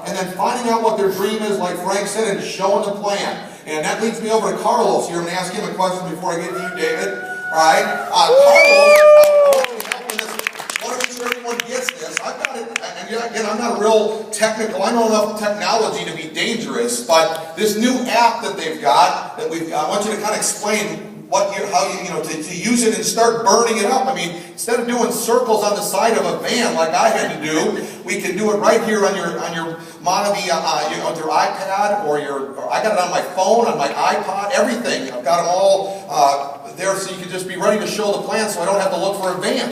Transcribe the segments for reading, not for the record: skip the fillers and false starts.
and then finding out what their dream is, like Frank said, and showing the plan. And that leads me over to Carlos here. I'm going to ask him a question before I get to you, David. All right, Carlos, I want to make sure everyone gets this. I've got it, and again, I'm not real technical. I know enough technology to be dangerous, but this new app that they've got, I want you to kind of explain how to use it and start burning it up. I mean, instead of doing circles on the side of a van like I had to do, we can do it right here on your Monavi, your iPad or I got it on my phone, on my iPod, everything. I've got them all there, so you can just be ready to show the plan, so I don't have to look for a van.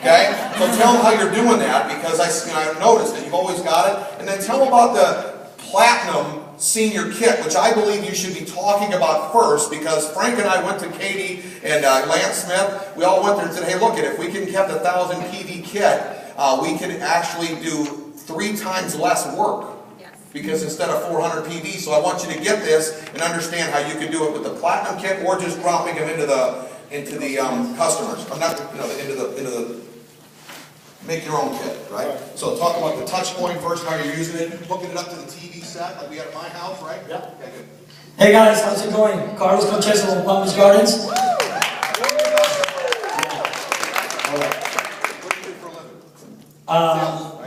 Okay, so tell them how you're doing that, because I've noticed that you've always got it, and then tell them about the Platinum Senior Kit, which I believe you should be talking about first, because Frank and I went to Katie and Lance Smith. We all went there and said, hey, look, if we can get the 1,000 PV kit, we can actually do 3 times less work. Because instead of 400 PV, so I want you to get this and understand how you can do it with the Platinum Kit or just dropping them into the customers. I'm not, into the make your own kit, right? So talk about the touch point first, how you're using it, hooking it up to the TV set like we had at my house, right? Yeah. Okay, good. Hey guys, how's it going? Carlos Concheso from Palm Beach Gardens.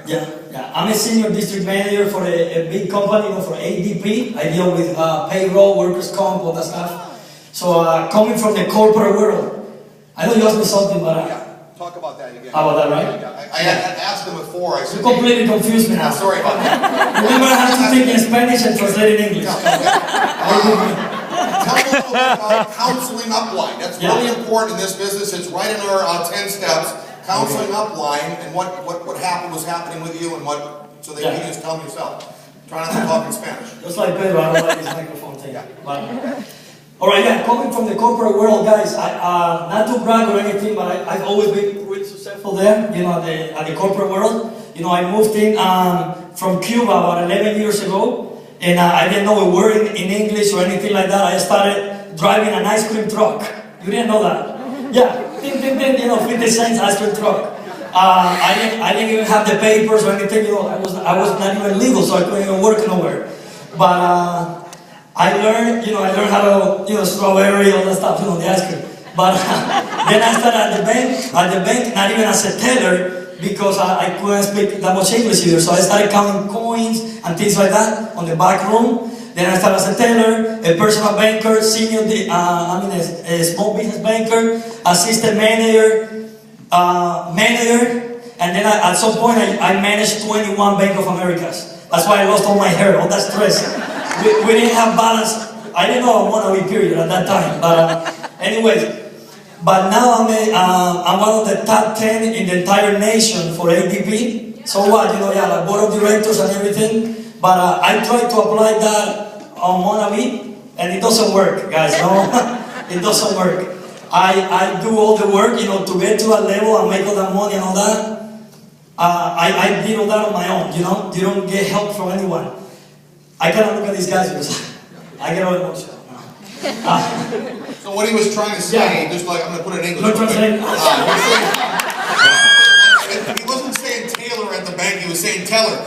Yeah. I'm a senior district manager for a big company, for ADP. I deal with payroll, workers' comp, all that stuff. So coming from the corporate world, I know you asked me something, but talk about that again. How about that, right? I had asked them before. I said, you completely confused me now. Sorry about that. Remember, I have to think in Spanish and translate in English. Tell me a little bit about Counseling Upline. That's really important in this business. It's right in our 10 steps. Counseling Upline, and what was happening with you, and so that you can just tell me yourself. Try not to talk in Spanish. Just like Pedro, I don't like this microphone thing. All right, coming from the corporate world, guys, not to brag or anything, but I've always been really successful there, at the corporate world. I moved in from Cuba about 11 years ago, and I didn't know a word in English or anything like that. I started driving an ice cream truck. You didn't know that? Yeah, 50 cents ice cream truck. I didn't even have the papers or anything, I was not even legal, so I couldn't even work nowhere. But I learned how to, strawberry, all that stuff, the ice cream. But then I started at the bank, not even as a teller, because I couldn't speak that much English either. So I started counting coins and things like that on the back room. Then I started as a teller, a personal banker, a small business banker, assistant manager, and then at some point I managed 21 Bank of Americas. That's why I lost all my hair, all that stress. We didn't have balance. I didn't know I wanted to be period at that time. But anyways, but now I'm one of the top 10 in the entire nation for ADP. So what? The board of directors and everything. But I try to apply that on Monavi, and it doesn't work, guys. No, it doesn't work. I do all the work, to get to a level and make all that money and all that. I did all that on my own. You don't get help from anyone. I cannot look at these guys because I get all emotional. So what he was trying to say, just like I'm going to put it in English. He wasn't saying Taylor at the bank, he was saying Teller.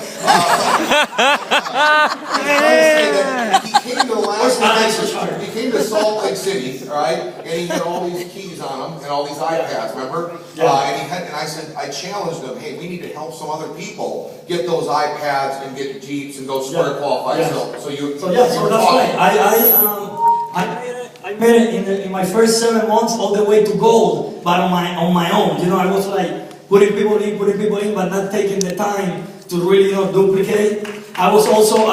He came to Salt Lake City, all right, and he had all these keys on him and all these iPads, remember? And I said, I challenged him, hey, we need to help some other people get those iPads and get Jeeps and go square qualified. So that's right. I made it in my first 7 months all the way to gold, but on my own. I was like putting people in, but not taking the time to really duplicate. I was also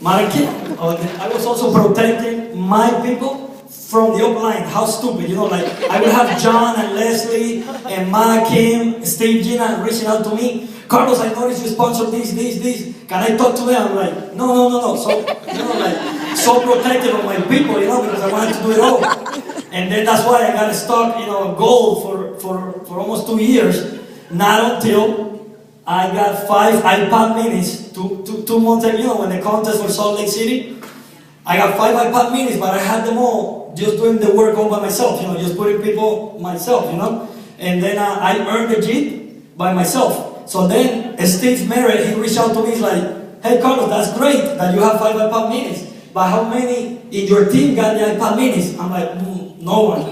I was also protecting my people from the upline. How stupid, I would have John and Leslie and Ma Kim, Steve Gina reaching out to me. Carlos, I noticed you sponsor this. Can I talk to them? I'm like, no. So, so protective of my people, because I wanted to do it all. And then that's why I got stuck, gold for almost 2 years. Not until I got 5 iPad minis 2 months ago, when the contest for Salt Lake City. I got 5 iPad minis, but I had them all just doing the work all by myself, just putting people myself, And then I earned the Jeep by myself. So then Steve Merritt, he reached out to me, he's like, hey Carlos, that's great that you have 5 iPad minis, but how many in your team got the iPad minis? I'm like, no one.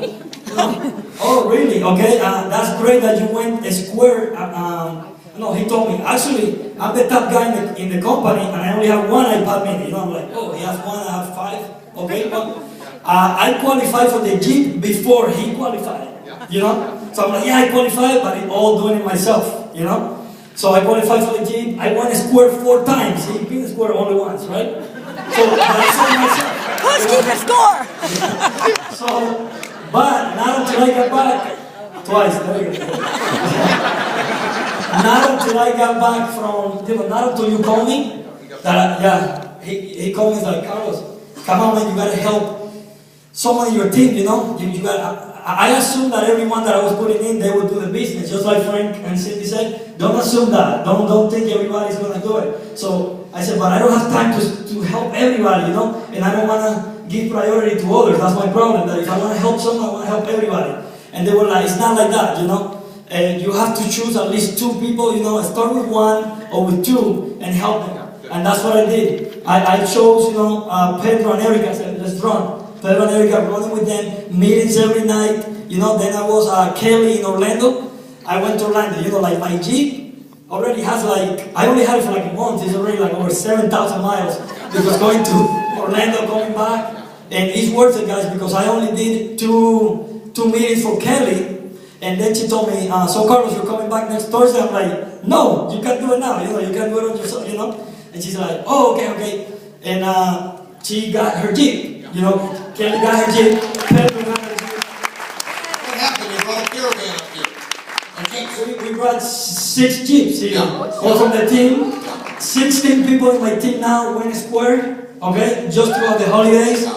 Oh, really? Okay, that's great that you went square. No, he told me, actually, I'm the top guy in the company, and I only have 1 iPad mini. I'm like, oh, he has 1, I have 5. Okay, well, I qualified for the Jeep before he qualified. So I'm like, yeah, I qualified, but I'm all doing it myself. So I qualified for the Jeep. I won square 4 times. He beat square only once, right? So I saw myself. Who's keeping score? So, but not until I got back twice. There you go. Not until I got back from, not until you called me. He called me. He's like, Carlos, come on, man, you gotta help someone in your team. You got. I assumed that everyone that I was putting in, they would do the business, just like Frank and Cindy said. Don't assume that. Don't think everybody's gonna do it. So I said, but I don't have time to help everybody, and I don't wanna give priority to others. That's my problem. That if I wanna help someone, I wanna help everybody. And they were like, it's not like that, And you have to choose at least 2 people, start with 1 or with 2 and help them. And that's what I did. I chose, Pedro and Erica. I said, let's run. Pedro and Erica running with them, meetings every night. Then I was Kelly in Orlando. I went to Orlando. Like my Jeep already has I only had it for a month. It's already over 7,000 miles. Because going to Orlando, coming back. And it's worth it, guys, because I only did two meetings for Kelly. And then she told me, so Carlos, you're coming back next Thursday? I'm like, no, you can't do it now. You can't do it on yourself, And she's like, oh, okay. And she got her Jeep. Kelly got her Jeep. Pedro got her Jeep. What happened? You brought a caravan up here. So we brought 6 Jeeps here. Yeah. All from the team. 16 people in my team now went square. Okay, just throughout the holidays.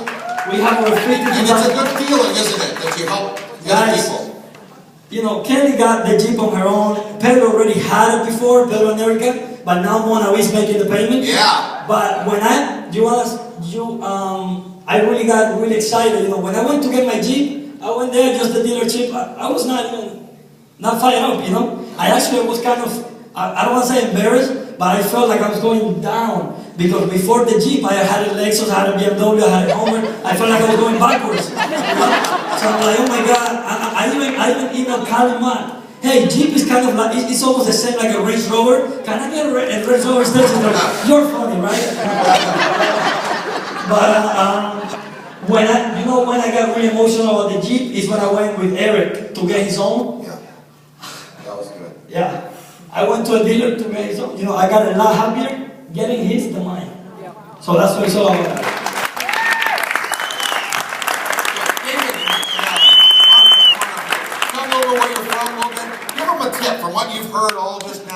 We have over 50. And it's a good feeling, isn't it, that you help the other people? Kelly got the Jeep on her own. Pedro already had it before, Pedro and Erica, but now Mona is making the payment. Yeah. But when I really got really excited. When I went to get my Jeep, I went there, just the dealership. I was not fired up, I actually was kind of, I don't want to say embarrassed, but I felt like I was going down. Because before the Jeep, I had a Lexus, I had a BMW, I had a Hummer. I felt like I was going backwards. So I'm like, oh my God. I even emailed Kyle Matt. Hey, Jeep is kind of like, it's almost the same like a Range Rover. Can I get a Range Rover station? You're funny, right? But when I got really emotional about the Jeep is when I went with Eric to get his own. Yeah. That was good. Yeah. I went to a dealer to get his own. I got a lot happier getting his than mine. So that's what it's all about. Tell me a little where you're from a little bit. Give them a tip from what you've heard all this now.